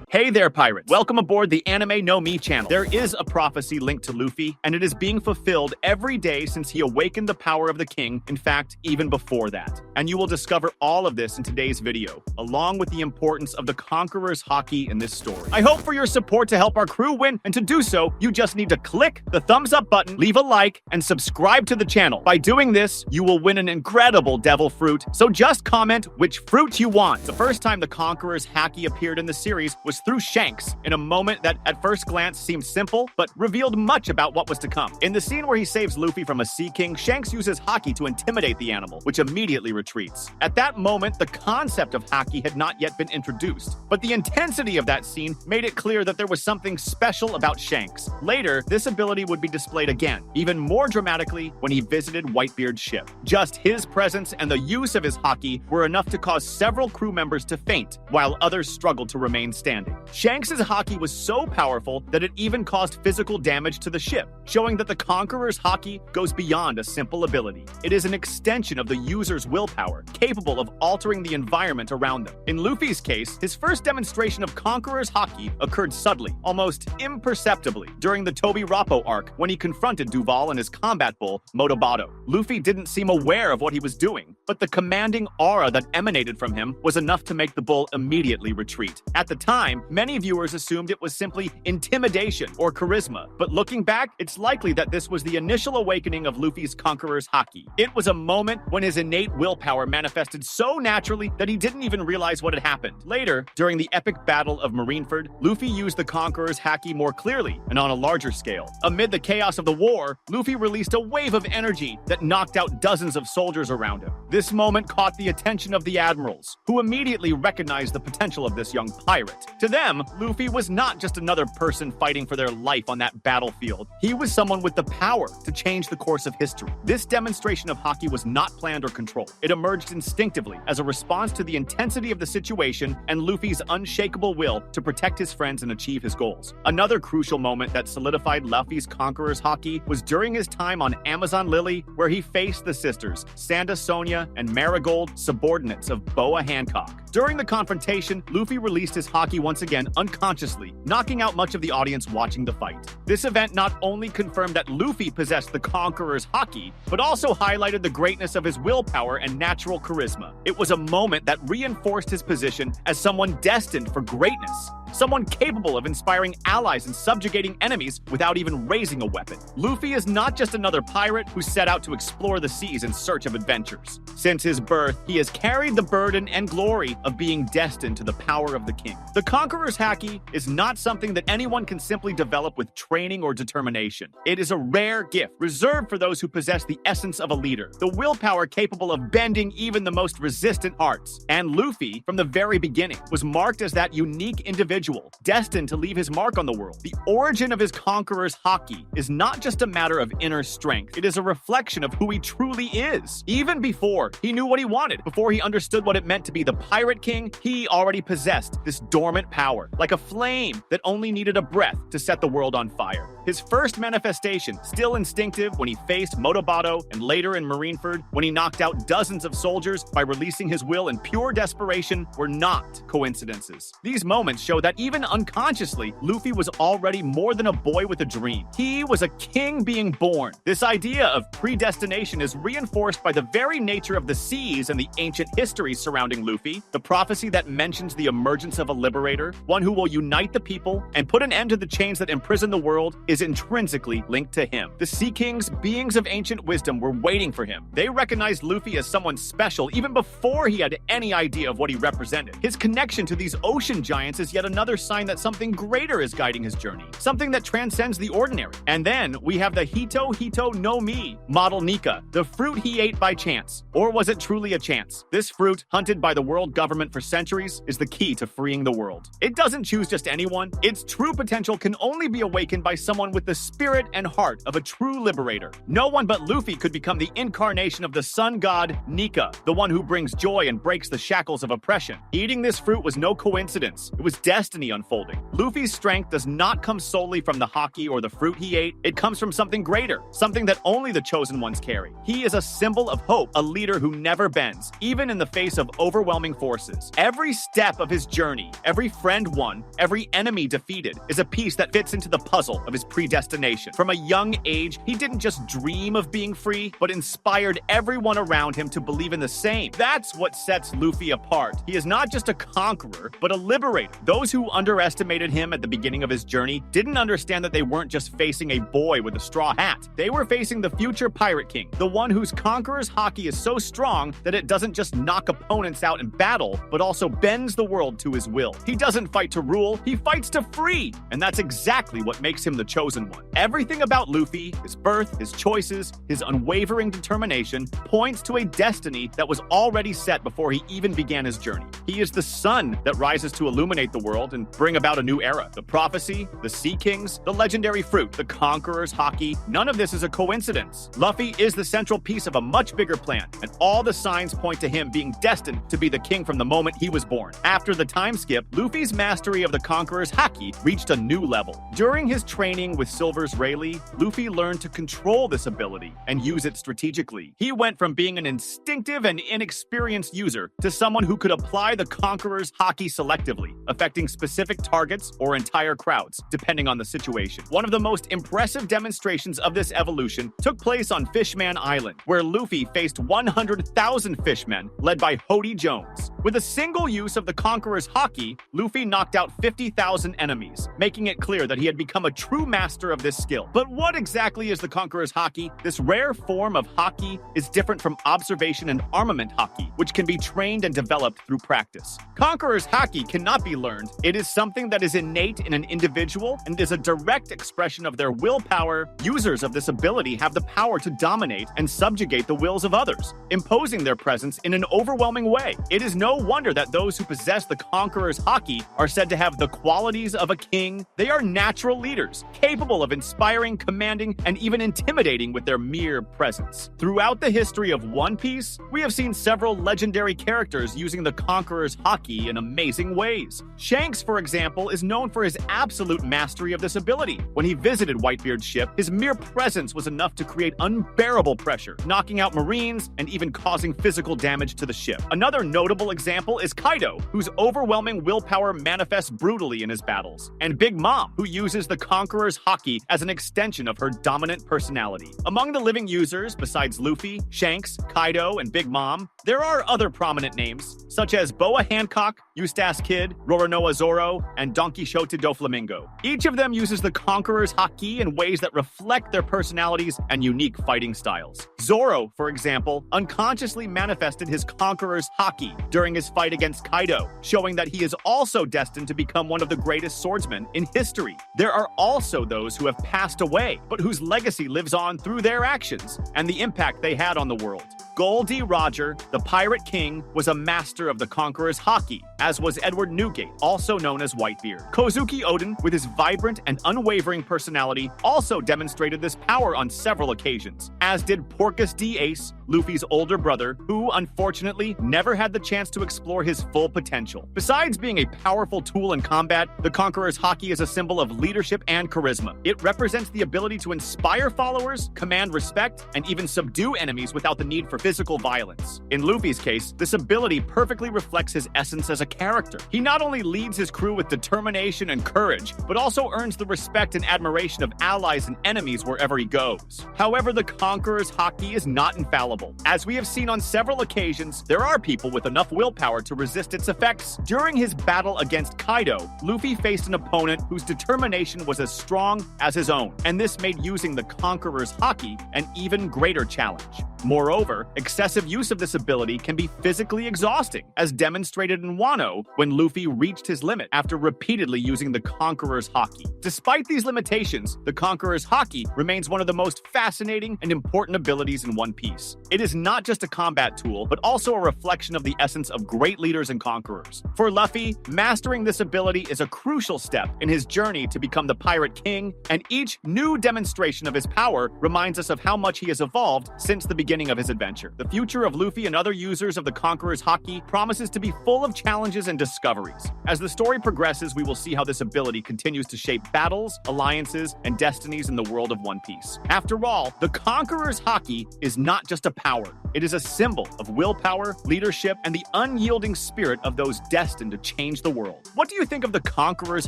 Hey there, pirates! Welcome aboard the Anime No Mi channel. There is a prophecy linked to Luffy, and it is being fulfilled every day since he awakened the power of the king, in fact, even before that. And you will discover all of this in today's video, along with the importance of the Conqueror's Haki in this story. I hope for your support to help our crew win, and to do so, you just need to click the thumbs up button, leave a like, and subscribe to the channel. By doing this, you will win an incredible devil fruit, so just comment which fruit you want. The first time the Conqueror's Haki appeared in the series was through Shanks, in a moment that at first glance seemed simple, but revealed much about what was to come. In the scene where he saves Luffy from a sea king, Shanks uses Haki to intimidate the animal, which immediately retreats. At that moment, the concept of Haki had not yet been introduced, but the intensity of that scene made it clear that there was something special about Shanks. Later, this ability would be displayed again, even more dramatically when he visited Whitebeard's ship. Just his presence and the use of his Haki were enough to cause several crew members to faint, while others struggled to remain standing. Shanks' Haki was so powerful that it even caused physical damage to the ship, showing that the Conqueror's Haki goes beyond a simple ability. It is an extension of the user's willpower, capable of altering the environment around them. In Luffy's case, his first demonstration of Conqueror's Haki occurred subtly, almost imperceptibly, during the Toby Rappo arc when he confronted Duval and his combat bull, Motobato. Luffy didn't seem aware of what he was doing, but the commanding aura that emanated from him was enough to make the bull immediately retreat. At the time, many viewers assumed it was simply intimidation or charisma, but looking back, it's likely that this was the initial awakening of Luffy's Conqueror's Haki. It was a moment when his innate willpower manifested so naturally that he didn't even realize what had happened. Later, during the epic battle of Marineford, Luffy used the Conqueror's Haki more clearly and on a larger scale. Amid the chaos of the war, Luffy released a wave of energy that knocked out dozens of soldiers around him. This moment caught the attention of the admirals, who immediately recognized the potential of this young pirate. To them, Luffy was not just another person fighting for their life on that battlefield. He was someone with the power to change the course of history. This demonstration of Haki was not planned or controlled. It emerged instinctively as a response to the intensity of the situation and Luffy's unshakable will to protect his friends and achieve his goals. Another crucial moment that solidified Luffy's Conqueror's Haki was during his time on Amazon Lily, where he faced the sisters, Sanda Sonia and Marigold, subordinates of Boa Hancock. During the confrontation, Luffy released his Haki once again unconsciously, knocking out much of the audience watching the fight. This event not only confirmed that Luffy possessed the Conqueror's Haki, but also highlighted the greatness of his willpower and natural charisma. It was a moment that reinforced his position as someone destined for greatness. Someone capable of inspiring allies and subjugating enemies without even raising a weapon. Luffy is not just another pirate who set out to explore the seas in search of adventures. Since his birth, he has carried the burden and glory of being destined to the power of the king. The Conqueror's Haki is not something that anyone can simply develop with training or determination. It is a rare gift, reserved for those who possess the essence of a leader, the willpower capable of bending even the most resistant hearts. And Luffy, from the very beginning, was marked as that unique individual destined to leave his mark on the world. The origin of his Conqueror's Haki is not just a matter of inner strength. It is a reflection of who he truly is. Even before he knew what he wanted, before he understood what it meant to be the Pirate King, he already possessed this dormant power, like a flame that only needed a breath to set the world on fire. His first manifestation, still instinctive when he faced Motobato, and later in Marineford when he knocked out dozens of soldiers by releasing his will in pure desperation, were not coincidences. These moments show that even unconsciously, Luffy was already more than a boy with a dream. He was a king being born. This idea of predestination is reinforced by the very nature of the seas and the ancient history surrounding Luffy. The prophecy that mentions the emergence of a liberator, one who will unite the people and put an end to the chains that imprison the world, is intrinsically linked to him. The Sea Kings, beings of ancient wisdom, were waiting for him. They recognized Luffy as someone special even before he had any idea of what he represented. His connection to these ocean giants is yet another sign that something greater is guiding his journey, something that transcends the ordinary. And then we have the Hito no Mi model Nika, the fruit he ate by chance. Or was it truly a chance? This fruit, hunted by the world government for centuries, is the key to freeing the world. It doesn't choose just anyone. Its true potential can only be awakened by someone with the spirit and heart of a true liberator. No one but Luffy could become the incarnation of the sun god Nika, the one who brings joy and breaks the shackles of oppression. Eating this fruit was no coincidence. It was destined destiny unfolding. Luffy's strength does not come solely from the haki or the fruit he ate. It comes from something greater, something that only the chosen ones carry. He is a symbol of hope, a leader who never bends, even in the face of overwhelming forces. Every step of his journey, every friend won, every enemy defeated, is a piece that fits into the puzzle of his predestination. From a young age, he didn't just dream of being free, but inspired everyone around him to believe in the same. That's what sets Luffy apart. He is not just a conqueror, but a liberator. Those who underestimated him at the beginning of his journey didn't understand that they weren't just facing a boy with a straw hat. They were facing the future Pirate King, the one whose conqueror's haki is so strong that it doesn't just knock opponents out in battle, but also bends the world to his will. He doesn't fight to rule, he fights to free! And that's exactly what makes him the chosen one. Everything about Luffy, his birth, his choices, his unwavering determination, points to a destiny that was already set before he even began his journey. He is the sun that rises to illuminate the world and bring about a new era. The prophecy, the Sea Kings, the legendary fruit, the conqueror's haki, none of this is a coincidence. Luffy is the central piece of a much bigger plan, and all the signs point to him being destined to be the king from the moment he was born. After the time skip, Luffy's mastery of the conqueror's haki reached a new level. During his training with Silver's Rayleigh, Luffy learned to control this ability and use it strategically. He went from being an instinctive and inexperienced user to someone who could apply the conqueror's haki selectively, affecting specific targets or entire crowds, depending on the situation. One of the most impressive demonstrations of this evolution took place on Fishman Island, where Luffy faced 100,000 fishmen led by Hody Jones. With a single use of the conqueror's haki, Luffy knocked out 50,000 enemies, making it clear that he had become a true master of this skill. But what exactly is the conqueror's haki? This rare form of haki is different from observation and armament haki, which can be trained and developed through practice. Conqueror's haki cannot be learned. It is something that is innate in an individual and is a direct expression of their willpower. Users of this ability have the power to dominate and subjugate the wills of others, imposing their presence in an overwhelming way. It is no wonder that those who possess the conqueror's haki are said to have the qualities of a king. They are natural leaders, capable of inspiring, commanding, and even intimidating with their mere presence. Throughout the history of One Piece, we have seen several legendary characters using the conqueror's haki in amazing ways. Shanks, for example, is known for his absolute mastery of this ability. When he visited Whitebeard's ship, his mere presence was enough to create unbearable pressure, knocking out marines and even causing physical damage to the ship. Another notable example is Kaido, whose overwhelming willpower manifests brutally in his battles, and Big Mom, who uses the conqueror's haki as an extension of her dominant personality. Among the living users, besides Luffy, Shanks, Kaido, and Big Mom, there are other prominent names, such as Boa Hancock, Eustace Kid, Roronoa Zoro, and Don Quixote do Flamingo. Each of them uses the conqueror's haki in ways that reflect their personalities and unique fighting styles. Zoro, for example, unconsciously manifested his conqueror's haki during his fight against Kaido, showing that he is also destined to become one of the greatest swordsmen in history. There are also those who have passed away, but whose legacy lives on through their actions and the impact they had on the world. Gol D. Roger, the Pirate King, was a master of the conqueror's haki, as was Edward Newgate, also known as Whitebeard. Kozuki Oden, with his vibrant and unwavering personality, also demonstrated this power on several occasions, as did Porcus D. Ace, Luffy's older brother, who unfortunately never had the chance to explore his full potential. Besides being a powerful tool in combat, the conqueror's haki is a symbol of leadership and charisma. It represents the ability to inspire followers, command respect, and even subdue enemies without the need for physical violence. In Luffy's case, this ability perfectly reflects his essence as a character. He not only leads his crew with determination and courage, but also earns the respect and admiration of allies and enemies wherever he goes. However, the conqueror's haki is not infallible. As we have seen on several occasions, there are people with enough willpower to resist its effects. During his battle against Kaido, Luffy faced an opponent whose determination was as strong as his own, and this made using the conqueror's haki an even greater challenge. Moreover, excessive use of this ability can be physically exhausting, as demonstrated in Wano when Luffy reached his limit after repeatedly using the Conqueror's haki. Despite these limitations, the Conqueror's haki remains one of the most fascinating and important abilities in One Piece. It is not just a combat tool, but also a reflection of the essence of great leaders and conquerors. For Luffy, mastering this ability is a crucial step in his journey to become the Pirate King, and each new demonstration of his power reminds us of how much he has evolved since the beginning beginning of his adventure. The future of Luffy and other users of the Conqueror's Haki promises to be full of challenges and discoveries. As the story progresses, we will see how this ability continues to shape battles, alliances, and destinies in the world of One Piece. After all, the Conqueror's Haki is not just a power. It is a symbol of willpower, leadership, and the unyielding spirit of those destined to change the world. What do you think of the Conqueror's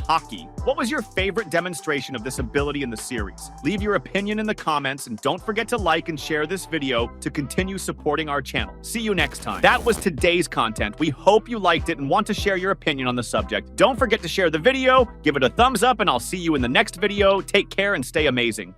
Haki? What was your favorite demonstration of this ability in the series? Leave your opinion in the comments, and don't forget to like and share this video to continue supporting our channel. See you next time. That was today's content. We hope you liked it and want to share your opinion on the subject. Don't forget to share the video, give it a thumbs up, and I'll see you in the next video. Take care and stay amazing.